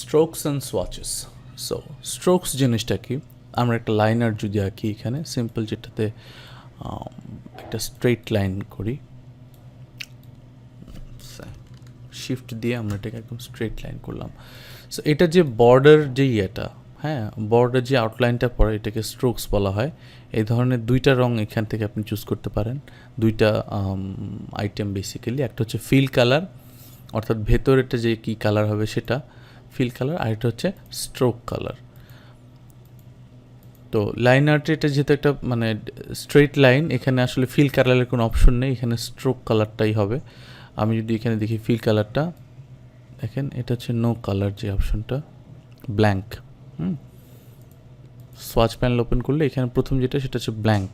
Strokes and swatches. So strokes জিনিসটা কি, আমরা একটা লাইনার যদি আঁকি এখানে সিম্পল, যেটাতে একটা স্ট্রেট লাইন করি, শিফট দিয়ে আমরা এটাকে একদম স্ট্রেট লাইন করলাম। সো এটা যে বর্ডার যে ইয়েটা, হ্যাঁ, বর্ডার যে আউটলাইনটা পড়ে এটাকে স্ট্রোকস বলা হয়। এই ধরনের দুইটা রং এখান থেকে আপনি চুজ করতে পারেন, দুইটা আইটেম বেসিক্যালি। একটা হচ্ছে ফিল কালার, অর্থাৎ ভেতরেরটা যে কী কালার হবে সেটা ফিল কালার, আর এটা হচ্ছে স্ট্রোক কালার। তো লাইন আর্টে এটা যেহেতু একটা মানে স্ট্রেট লাইন, এখানে আসলে ফিল কালারের কোনো অপশন নেই, এখানে স্ট্রোক কালারটাই হবে। আমি যদি এখানে দেখি ফিল কালারটা, দেখেন এটা হচ্ছে নো কালার যে অপশনটা, ব্ল্যাঙ্ক। সোয়াচ প্যানেল ওপেন করলে এখানে প্রথম যেটা সেটা হচ্ছে ব্ল্যাঙ্ক।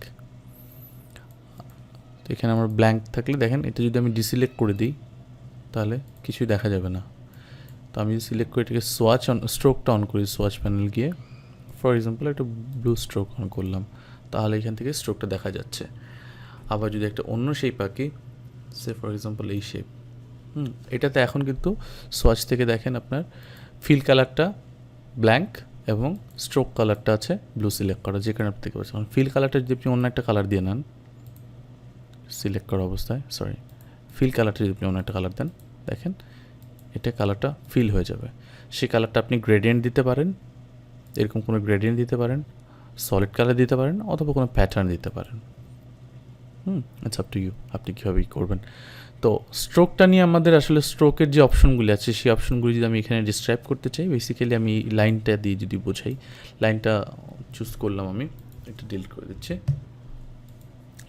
তো এখানে আমার ব্ল্যাঙ্ক থাকলে দেখেন, এটা যদি আমি ডিসিলেক্ট করে দিই তাহলে কিছুই দেখা যাবে না। তো আমি যদি সিলেক্ট করে এটাকে স্ট্রোকটা অন করি, সোয়াচ প্যানেল গিয়ে ফর এক্সাম্পল একটা ব্লু স্ট্রোক অন করলাম, তাহলে এখান থেকে স্ট্রোকটা দেখা যাচ্ছে। আবার যদি একটা অন্য শেপ আঁকি, সে ফর এক্সাম্পল এই শেপ, এটাতে এখন কিন্তু সোয়াচ থেকে দেখেন আপনার ফিল কালারটা ব্ল্যাঙ্ক এবং স্ট্রোক কালারটা আছে ব্লু সিলেক্ট করা, যে কারণে আপনি দেখতে পাচ্ছেন। ফিল কালারটা যদি আপনি অন্য একটা কালার দিয়ে নেন, সিলেক্ট করা অবস্থায়, সরি, ফিল কালারটা যদি আপনি অন্য একটা কালার দেন, দেখেন এটা কালারটা ফিল হয়ে যাবে। সেই কালারটা আপনি গ্রেডিয়েন্ট দিতে পারেন, এরকম কোনো গ্রেডিয়েন্ট দিতে পারেন, সলিড কালার দিতে পারেন, অথবা কোনো প্যাটার্ন দিতে পারেন। ইটস আপ টু ইউ, আপনি কীভাবে করবেন। তো স্ট্রোকটা নিয়ে আমাদের আসলে স্ট্রোকের যে অপশনগুলি আছে সেই অপশনগুলি যদি আমি এখানে ডিসক্রাইব করতে চাই, বেসিক্যালি আমি লাইনটা দিয়ে যদি বোঝাই, লাইনটা চুজ করলাম, আমি এটা ডিলিট করে দিচ্ছি।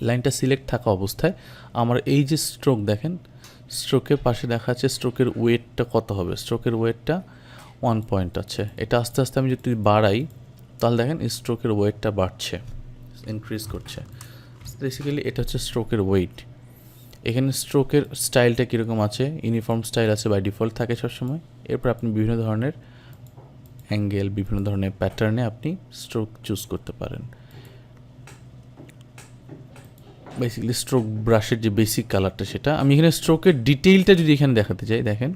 লাইনটা সিলেক্ট থাকা অবস্থায় আমার এই যে স্ট্রোক দেখেন, স্ট্রোকের পাশে দেখা যাচ্ছে স্ট্রোকের ওয়েটটা কত হবে। স্ট্রোকের ওয়েটটা 1 পয়েন্ট আছে। এটা আস্তে আস্তে আমি যদি বাড়াই তাহলে দেখেন স্ট্রোকের ওয়েটটা বাড়ছে, ইনক্রিজ করছে। বেসিক্যালি এটা হচ্ছে স্ট্রোকের ওয়েট। এখানে স্ট্রোকের স্টাইলটা কীরকম আছে, ইউনিফর্ম স্টাইল আছে, বাই ডিফল্ট থাকে সবসময়। এরপর আপনি বিভিন্ন ধরনের অ্যাঙ্গেল, বিভিন্ন ধরনের প্যাটার্নে আপনি স্ট্রোক চুজ করতে পারেন। বেসিক্যালি স্ট্রোক ব্রাশের যে বেসিক কালারটা সেটা আমি এখানে স্ট্রোকের ডিটেইলটা যদি এখানে দেখাতে চাই, দেখেন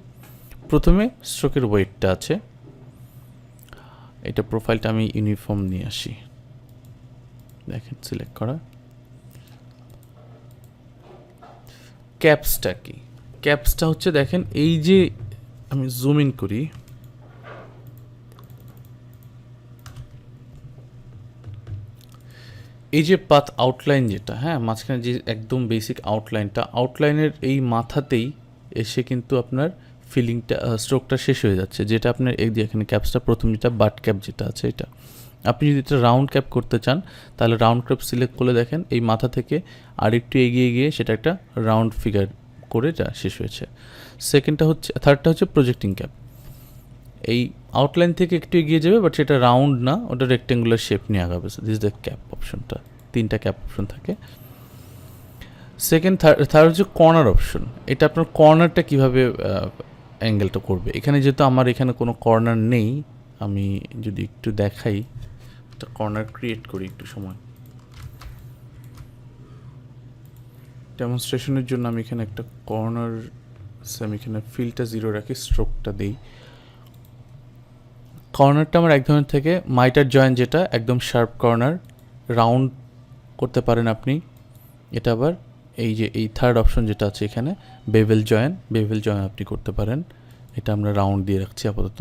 প্রথমে স্ট্রোকের ওয়েটটা আছে, এটা প্রোফাইলটা আমি ইউনিফর্ম নিয়ে আসি, দেখেন সিলেক্ট করা। ক্যাপসটা কি, ক্যাপসটা হচ্ছে দেখেন এই যে আমি জুম ইন করি, এই যে পাথ আউটলাইন যেটা, হ্যাঁ, মাঝখানে যে একদম বেসিক আউটলাইনটা, আউটলাইনের এই মাথাতেই এসে কিন্তু আপনার ফিলিংটা স্ট্রোকটা শেষ হয়ে যাচ্ছে, যেটা আপনার এই যে এখানে ক্যাপসটা প্রথম যেটা বাট ক্যাপ যেটা আছে এটা। আপনি যদি এটা রাউন্ড ক্যাপ করতে চান তাহলে রাউন্ড ক্যাপ সিলেক্ট করলে দেখেন এই মাথা থেকে আরেকটু এগিয়ে গিয়ে সেটা একটা রাউন্ড ফিগার করে এটা শেষ হয়েছে। থার্ডটা হচ্ছে প্রজেক্টিং ক্যাপ, এই আউটলাইন থেকে একটু এগিয়ে যাবে বাট সেটা রাউন্ড না, ওটা রেক্টেঙ্গুলার শেপ নিয়ে আগাবে। দিস দ্য ক্যাপ অপশনটা, 3টা ক্যাপ অপশন থাকে। থার্ড হচ্ছে কর্নার অপশন। এটা আপনার কর্নারটা কীভাবে অ্যাঙ্গেলটা করবে। এখানে যেহেতু আমার এখানে কোনো কর্নার নেই, আমি যদি একটু দেখাই, একটা কর্নার ক্রিয়েট করি একটু সময় ডেমনস্ট্রেশনের জন্য। আমি এখানে একটা কর্নার, আমি এখানে ফিলটা 0 রাখি, স্ট্রোকটা দিই। কর্নারটা আমার এক ধরনের থেকে মাইটার জয়েন্ট, যেটা একদম শার্প কর্নার, রাউন্ড করতে পারেন আপনি। এটা আবার এই যে এই থার্ড অপশন যেটা আছে এখানে বেভেল জয়েন আপনি করতে পারেন। এটা আমরা রাউন্ড দিয়ে রাখছি আপাতত।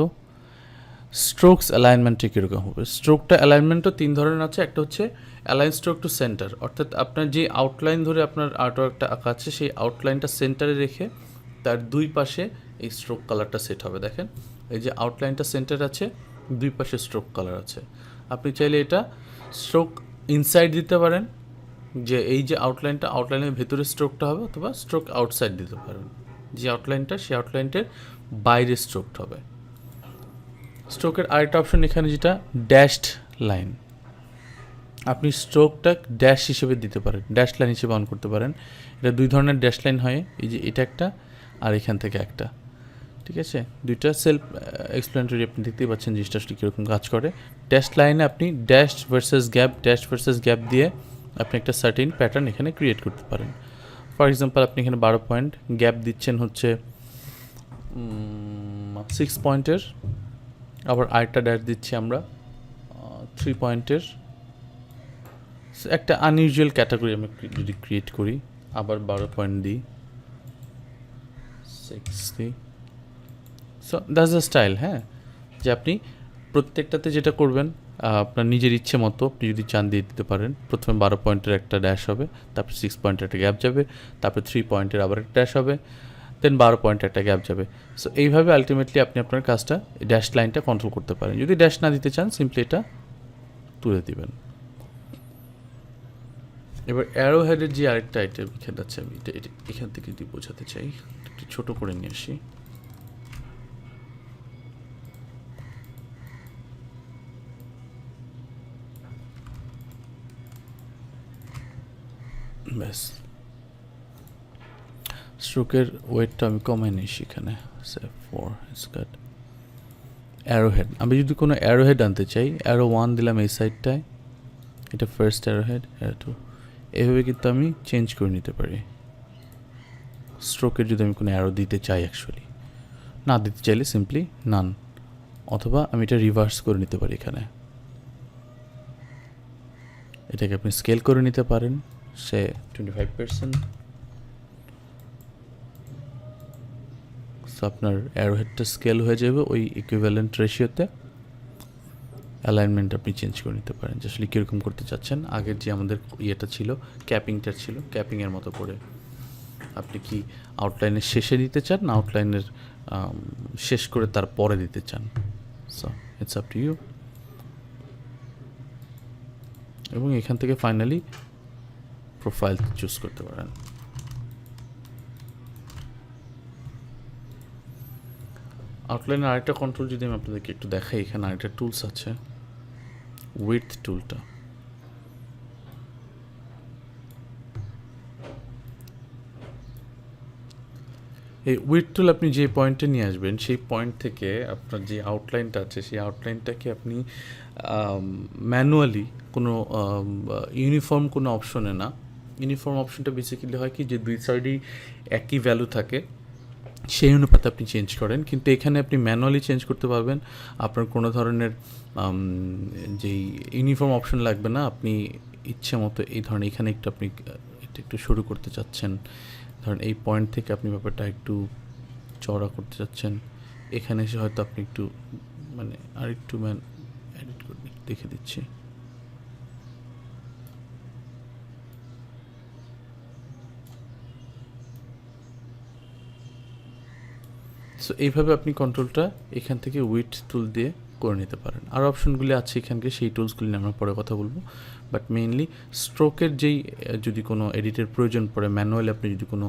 স্ট্রোকস অ্যালাইনমেন্টে কীরকম হবে, স্ট্রোকটা অ্যালাইনমেন্টও 3 ধরনের আছে। একটা হচ্ছে অ্যালাইন স্ট্রোক টু সেন্টার, অর্থাৎ আপনার যে আউটলাইন ধরে আপনার আর্টওয়ার্কটা আঁকা আছে সেই আউটলাইনটা সেন্টারে রেখে তার দুই পাশে এই স্ট্রোক কালারটা সেট হবে। দেখেন এই যে আউটলাইনটা সেন্টার আছে, দুই পাশে স্ট্রোক কালার আছে। আপনি চাইলে এটা স্ট্রোক ইনসাইড দিতে পারেন, যে এই যে আউটলাইনের ভেতরে স্ট্রোকটা হবে, অথবা স্ট্রোক আউটসাইড দিতে পারেন, যে আউটলাইনটা সেই আউটলাইনটার বাইরে স্ট্রোকটা হবে। স্ট্রোকের আরেকটা অপশন এখানে যেটা ড্যাশড লাইন, আপনি স্ট্রোকটা ড্যাশ হিসেবে দিতে পারেন, ড্যাশ লাইন হিসেবে অন করতে পারেন। এটা 2 ধরনের ড্যাশ লাইন হয়, এই যে এটা একটা আর এখান থেকে একটা, ঠিক আছে, দুইটা সেলফ এক্সপ্লেনেটরি। আপনি দেখতেই পাচ্ছেন জিনিসটা আসলে কীরকম কাজ করে। ড্যাশ লাইনে আপনি ড্যাশ ভার্সেস গ্যাপ দিয়ে আপনি একটা সার্টেন প্যাটার্ন এখানে ক্রিয়েট করতে পারেন। ফর এক্সাম্পল আপনি এখানে 12 পয়েন্ট, গ্যাপ দিচ্ছেন হচ্ছে 6 পয়েন্টের, আবার আরেকটা ড্যাশ দিচ্ছি আমরা 3 পয়েন্টের। একটা আনইউজুয়াল ক্যাটাগরি আমি যদি ক্রিয়েট করি, আবার 12 পয়েন্ট দিই, 60। So that's the style. হ্যাঁ, যে আপনি প্রত্যেকটাতে যেটা করবেন আপনার নিজের ইচ্ছে মতো আপনি যদি চান দিয়ে দিতে পারেন। প্রথমে 12 পয়েন্টের একটা ড্যাশ হবে, তারপর 6 পয়েন্টের একটা গ্যাপ যাবে, তারপর 3 পয়েন্টের আবার একটা ড্যাশ হবে, দেন 12 পয়েন্টের একটা গ্যাপ যাবে। সো এইভাবে আলটিমেটলি আপনি আপনার কাজটা ড্যাশ লাইনটা কন্ট্রোল করতে পারেন। যদি ড্যাশ না দিতে চান সিম্পলি এটা তুলে দিবেন। এবার অ্যারো হেডের যে আরেকটা আইটেম এখানে আছে, আমি এটা এখান থেকে যদি বোঝাতে চাই, একটু ছোটো করে নিয়ে আসি। ব্যাস, স্ট্রোকের ওয়েটটা আমি কমাই নিই সেখানে, 4 স্কাট। অ্যারোহেড, আমি যদি কোনো অ্যারোহেড আনতে চাই, অ্যারো 1 দিলাম এই সাইডটায়, এটা ফার্স্ট অ্যারোহেড, অ্যারো 2, এভাবে কিন্তু আমি চেঞ্জ করে নিতে পারি। স্ট্রোকের যদি আমি কোনো অ্যারো দিতে চাই, অ্যাকচুয়ালি না দিতে চাইলে সিম্পলি নান, অথবা আমি এটা রিভার্স করে নিতে পারি। এখানে এটাকে আপনি স্কেল করে নিতে পারেন, সে 25%। সো আপনার অ্যারোহেডটা স্কেল হয়ে যাবে ওই ইকুইভ্যালেন্ট রেশিওতে। অ্যালাইনমেন্ট আপনি চেঞ্জ করে নিতে পারেন, যে আসলে কীরকম করতে চাচ্ছেন। আগের যে আমাদের ইয়েটা ছিল, ক্যাপিংটা ছিল, ক্যাপিংয়ের মতো করে আপনি কি আউটলাইনের শেষে দিতে চান না আউটলাইনের শেষ করে তারপরে দিতে চান। So it's up to you. এবং এখান থেকে ফাইনালি প্রোফাইল চুজ করতে পারেন। আউটলাইনের আরেকটা কন্ট্রোল যদি আমি আপনাদেরকে একটু দেখাই, এখানে আরেকটা টুলস আছে, উইডথ টুলটা। এই উইডথ টুল আপনি যে পয়েন্টে নিয়ে আসবেন, সেই পয়েন্ট থেকে আপনার যে আউটলাইনটা আছে, সেই আউটলাইনটাকে আপনি ম্যানুয়ালি কোনো ইউনিফর্ম কোনো অপশনে না, ইউনিফর্ম অপশনটা বেসিক্যালি হয় কি, যে দুই সাইডেই একই ভ্যালু থাকে, সেই অনুপাতে আপনি চেঞ্জ করেন। কিন্তু এখানে আপনি ম্যানুয়ালি চেঞ্জ করতে পারবেন, আপনার কোনো ধরনের যেই ইউনিফর্ম অপশন লাগবে না। আপনি ইচ্ছে মতো এই ধরনের, এখানে একটু আপনি এটা একটু শুরু করতে চাচ্ছেন, ধরেন এই পয়েন্ট থেকে আপনি ব্যাপারটা একটু চড়া করতে চাচ্ছেন, এখানে এসে হয়তো আপনি একটু মানে আর একটু এডিট করে দেখে দিচ্ছি। সো এইভাবে আপনি কন্ট্রোলটা এখান থেকে উইডথ টুল দিয়ে করে নিতে পারেন। আর অপশনগুলি আছে এখানকে, সেই টুলসগুলি নিয়ে আমরা পরে কথা বলবো। বাট মেইনলি স্ট্রোকের যেই যদি কোনো এডিটের প্রয়োজন পড়ে, ম্যানুয়ালি আপনি যদি কোনো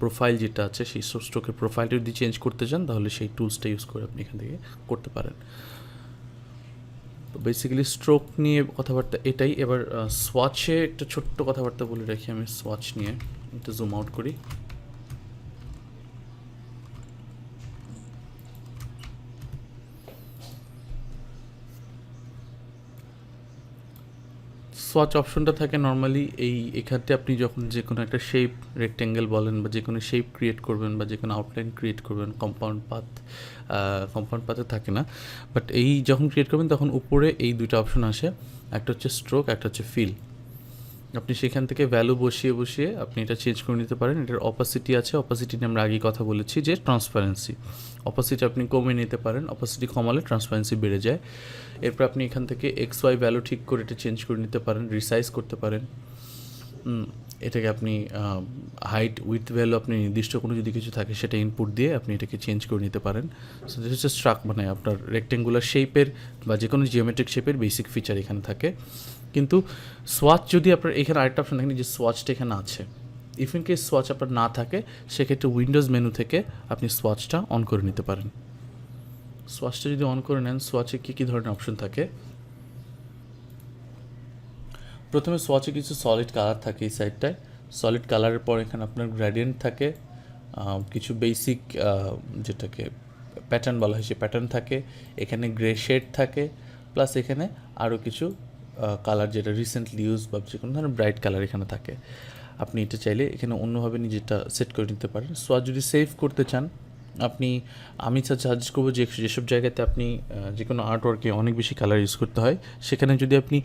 প্রোফাইল যেটা আছে, সেই স্ট্রোকের প্রোফাইলটা যদি চেঞ্জ করতে চান, তাহলে সেই টুলসটা ইউজ করে আপনি এখান থেকে করতে পারেন। তো বেসিক্যালি স্ট্রোক নিয়ে কথাবার্তা এটাই। এবার সোয়াচে একটা ছোট্ট কথাবার্তা বলে রাখি আমি সোয়াচ নিয়ে, একটু জুম আউট করি। সোয়াচ অপশনটা থাকে নর্মালি এখানে আপনি যখন যে কোনো একটা শেপ, রেক্ট্যাঙ্গেল বলেন, বা যে কোনো শেপ ক্রিয়েট করবেন, বা যে কোনো আউটলাইন ক্রিয়েট করবেন, কম্পাউন্ড পাথে থাকে না, বাট এই যখন ক্রিয়েট করবেন তখন উপরে এই দুইটা অপশন আসে, একটা হচ্ছে স্ট্রোক, একটা হচ্ছে ফিল। আপনি সেখান থেকে ভ্যালু বসিয়ে আপনি এটা চেঞ্জ করে নিতে পারেন। এটার অপাসিটি আছে, অপাসিটি নিয়ে আমরা আগেই কথা বলেছি, যে ট্রান্সপারেন্সি, অপাসিটি আপনি কমিয়ে নিতে পারেন, অপাসিটি কমালে ট্রান্সপারেন্সি বেড়ে যায়। এরপর আপনি এখান থেকে এক্স ওয়াই ভ্যালু ঠিক করে এটা চেঞ্জ করে নিতে পারেন, রিসাইজ করতে পারেন। এটাকে আপনি হাইট উইথ ভ্যালু আপনি নির্দিষ্ট কোনো যদি কিছু থাকে সেটা ইনপুট দিয়ে আপনি এটাকে চেঞ্জ করে নিতে পারেন। সো দিস হচ্ছে স্ট্রাক, মানে আপনার রেক্টেঙ্গুলার শেপের বা যে কোনো জিওমেট্রিক শেপের বেসিক ফিচার এখানে থাকে। কিন্তু সোয়াচ যদি আপনার এখানে আরেকটা অপশন দেখেন, যে সোয়াচটা এখানে আছে, ইফ ইন কেস সোয়াচ আপনার না থাকে, সেক্ষেত্রে উইন্ডোজ মেনু থেকে আপনি সোয়াচটা অন করে নিতে পারেন। সোয়াচটা যদি অন করে নেন, সোয়াচে কী ধরনের অপশন থাকে? প্রথমে সোয়াচে কিছু সলিড কালার থাকে এই সাইডটায়, সলিড কালারের পর এখানে আপনার গ্রেডিয়েন্ট থাকে, কিছু বেসিক যেটাকে প্যাটার্ন বলা হয় সেই প্যাটার্ন থাকে, এখানে গ্রে শেড থাকে, প্লাস এখানে আরও কিছু কালার যেটা রিসেন্টলি ইউজ বা যে কোনো ধরনের ব্রাইট কালার এখানে থাকে। আপনি এটা চাইলে এখানে অন্যভাবে নিজেটা সেট করে নিতে পারেন। সোয়াচ যদি সেভ করতে চান, আপনি আমি সাজেস্ট করবো যে যেসব জায়গাতে আপনি যে কোনো আর্টওয়ার্কে অনেক বেশি কালার ইউজ করতে হয়, সেখানে যদি আপনি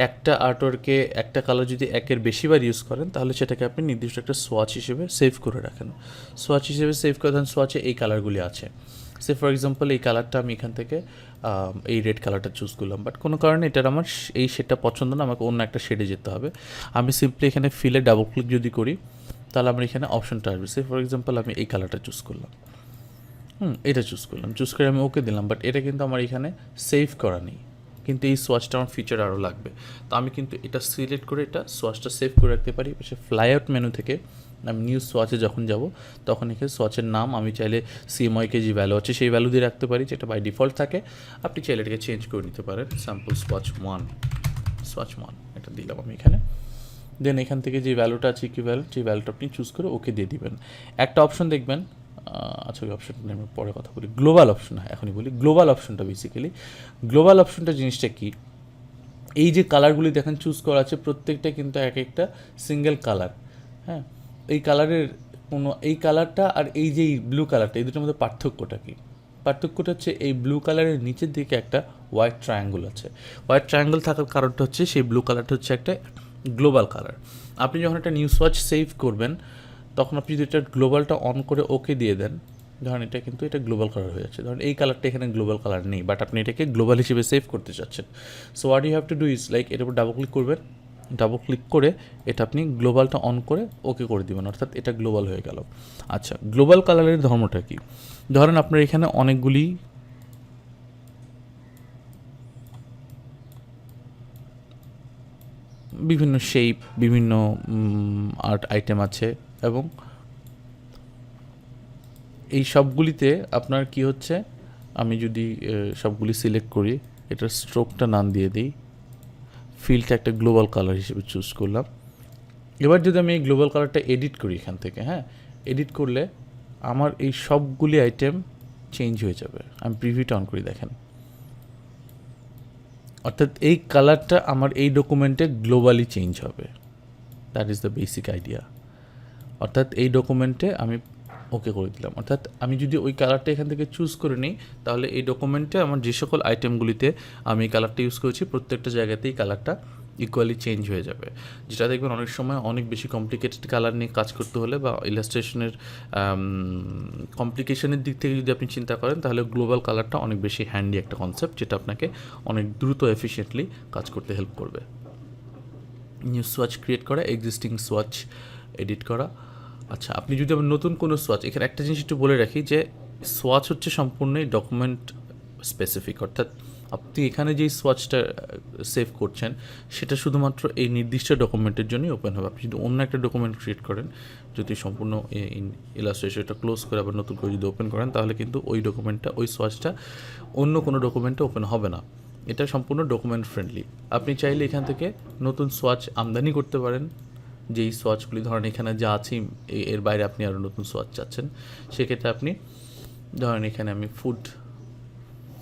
একটা আর্টওয়ার্কে একটা কালার যদি একের বেশিবার ইউজ করেন, তাহলে সেটাকে আপনি নির্দিষ্ট একটা সোয়াচ হিসেবে সেভ করে রাখেন। সোয়াচ হিসেবে সেভ করে দেন, সোয়াচে এই কালারগুলি আছে। সে ফর এক্সাম্পল এই কালারটা আমি এখান থেকে এই রেড কালারটা চুজ করলাম, বাট কোনো কারণে এটার আমার এই শেডটা পছন্দ না, আমাকে অন্য একটা শেডে যেতে হবে। আমি সিম্পলি এখানে ফিলে ডাবল ক্লিক যদি করি, তাহলে আমার এখানে অপশনটা আসবে। সে ফর এক্সাম্পল আমি এই কালারটা চুজ করলাম, এটা চুজ করলাম, চুজ করে আমি ওকে দিলাম, বাট এটা কিন্তু আমার এখানে সেভ করা নেই, কিন্তু এই সোয়াচটা আমার ফিচার আরও লাগবে। তো আমি কিন্তু এটা সিলেক্ট করে এটা সোয়াচটা সেভ করে রাখতে পারি। সে ফ্লাই আউট মেনু থেকে আমি নিউ সোয়াচে যখন যাব, তখন এখানে সোয়াচের নাম আমি চাইলে সিএমওয়াইকে যে ভ্যালু আছে সেই ভ্যালু দিয়ে রাখতে পারি, যেটা বাই ডিফল্ট থাকে। আপনি চাইলে এটাকে চেঞ্জ করে নিতে পারেন, স্যাম্পল সোয়াচ ওয়ান এটা দিলাম আমি এখানে। দেন এখান থেকে যে ভ্যালুটা আছে ইকুইভ্যালেন্ট, যে ভ্যালুটা আপনি চুজ করে ওকে দিয়ে দিবেন। একটা অপশন দেখবেন, আচ্ছা ওই অপশনটা নিয়ে আমি পরে কথা বলি। গ্লোবাল অপশন, হ্যাঁ এখনই বলি। গ্লোবাল অপশনটা বেসিক্যালি, গ্লোবাল অপশনটা জিনিসটা কি, এই যে কালারগুলি দেখেন চুজ করা আছে, প্রত্যেকটা কিন্তু এক একটা সিঙ্গেল কালার। হ্যাঁ, এই কালারের কোনো এই কালারটা আর এই যে ব্লু কালারটা, এই দুটোর মধ্যে পার্থক্যটা কী? পার্থক্যটা হচ্ছে এই ব্লু কালারের নিচের দিকে একটা হোয়াইট ট্রায়াঙ্গল আছে। হোয়াইট ট্রায়াঙ্গল থাকার কারণটা হচ্ছে সেই ব্লু কালারটা হচ্ছে একটা গ্লোবাল কালার। আপনি যখন একটা নিউ সোয়াচ সেভ করবেন, তখন আপনি যদি এটা গ্লোবালটা অন করে ওকে দিয়ে দেন, ধরেন এটা কিন্তু এটা গ্লোবাল কালার হয়ে যাচ্ছে। ধরেন এই কালারটা এখানে গ্লোবাল কালার নেই, বাট আপনি এটাকে গ্লোবাল হিসেবে সেভ করতে চাচ্ছেন। So what you have to do is like এটার উপর ডাবল ক্লিক করবেন, ডাবল ক্লিক করে এটা আপনি গ্লোবালটা অন করে ওকে করে দিবেন, অর্থাৎ এটা গ্লোবাল হয়ে গেল। আচ্ছা, গ্লোবাল কালারের ধর্মটা কি? ধরেন আপনার এখানে অনেকগুলি বিভিন্ন শেপ, বিভিন্ন আর্ট আইটেম আছে, এবং এই সবগুলিতে আপনার কি হচ্ছে, আমি যদি সবগুলি সিলেক্ট করি, এটার স্ট্রোকটা নাম দিয়ে দিই, ফিলটা একটা গ্লোবাল কালার হিসেবে চুজ করলাম। এবার যদি আমি এই গ্লোবাল কালারটা এডিট করি এখান থেকে, হ্যাঁ এডিট করলে আমার এই সবগুলি আইটেম চেঞ্জ হয়ে যাবে। আমি প্রিভিউটা অন করি, দেখেন, অর্থাৎ এই কালারটা আমার এই ডকুমেন্টে গ্লোবালি চেঞ্জ হবে। That is the basic idea. অর্থাৎ এই ডকুমেন্টে আমি ওকে করে দিলাম, অর্থাৎ আমি যদি ওই কালারটা এখান থেকে চুজ করে নিই, তাহলে এই ডকুমেন্টে আমার যে সকল আইটেমগুলিতে আমি এই কালারটা ইউজ করেছি, প্রত্যেকটা জায়গাতেই কালারটা ইকুয়ালি চেঞ্জ হয়ে যাবে। যেটা দেখবেন অনেক সময় অনেক বেশি কমপ্লিকেটেড কালার নিয়ে কাজ করতে হলে, বা ইলাস্ট্রেশনের কমপ্লিকেশনের দিক থেকে যদি আপনি চিন্তা করেন, তাহলে গ্লোবাল কালারটা অনেক বেশি হ্যান্ডি একটা কনসেপ্ট, যেটা আপনাকে অনেক দ্রুত এফিশিয়েন্টলি কাজ করতে হেল্প করবে। নিউ সোয়াচ ক্রিয়েট করা, এক্সিস্টিং সোয়াচ এডিট করা। আচ্ছা, আপনি যদি আবার নতুন কোনো সোয়াচ, এখানে একটা জিনিস একটু বলে রাখি যে সোয়াচ হচ্ছে সম্পূর্ণই ডকুমেন্ট স্পেসিফিক, অর্থাৎ আপনি এখানে যেই সোয়াচটা সেভ করছেন, সেটা শুধুমাত্র এই নির্দিষ্ট ডকুমেন্টের জন্যই ওপেন হবে। আপনি যদি অন্য একটা ডকুমেন্ট ক্রিয়েট করেন, যদি সম্পূর্ণ ইলাস্ট্রেশনটা ক্লোজ করে আবার নতুন করে যদি ওপেন করেন, তাহলে কিন্তু ওই ডকুমেন্টটা, ওই সোয়াচটা অন্য কোনো ডকুমেন্টে ওপেন হবে না। এটা সম্পূর্ণ ডকুমেন্ট ফ্রেন্ডলি। আপনি চাইলে এখান থেকে নতুন সোয়াচ আমদানি করতে পারেন, যেই সোয়াচগুলি ধরেন এখানে যা আছে এর বাইরে আপনি আরও নতুন সোয়াচ চাচ্ছেন, সেক্ষেত্রে আপনি ধরেন এখানে আমি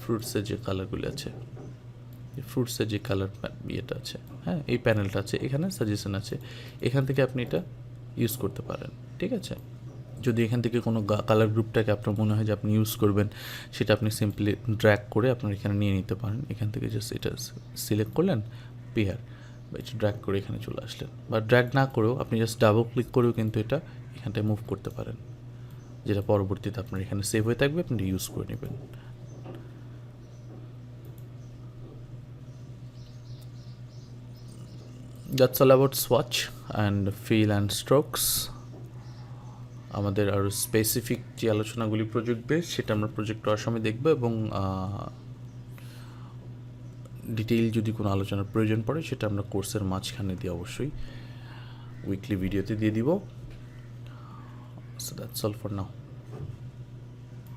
ফ্রুটসের যে কালারগুলি আছে, ফ্রুটসের যে কালার ইয়েটা আছে, হ্যাঁ এই প্যানেলটা আছে, এখানে সাজেশন আছে, এখান থেকে আপনি এটা ইউজ করতে পারেন। ঠিক আছে, যদি এখান থেকে কোনো কালার গ্রুপটাকে আপনার মনে হয় যে আপনি ইউজ করবেন, সেটা আপনি সিম্পলি ড্র্যাগ করে আপনার এখানে নিয়ে নিতে পারেন। এখান থেকে জাস্ট এটা সিলেক্ট করলেন, পেয়ার, বা এটা ড্র্যাগ করে এখানে চলে আসলেন, বা ড্র্যাগ না করেও আপনি জাস্ট ডাবল ক্লিক করেও কিন্তু এটা এখানটায় মুভ করতে পারেন, যেটা পরবর্তীতে আপনার এখানে সেভ হয়ে থাকবে, আপনি ইউজ করে নেবেন। That's all about swatch and fill and strokes. আমাদের আরও স্পেসিফিক যে আলোচনাগুলি প্রজেক্ট বেস, সেটা আমরা প্রজেক্ট হওয়ার সময় দেখব, এবং ডিটেইল যদি কোনো আলোচনার প্রয়োজন পড়ে, সেটা আমরা কোর্সের মাঝখানে দিয়ে অবশ্যই উইকলি ভিডিওতে দিয়ে দিব। So that's all for now.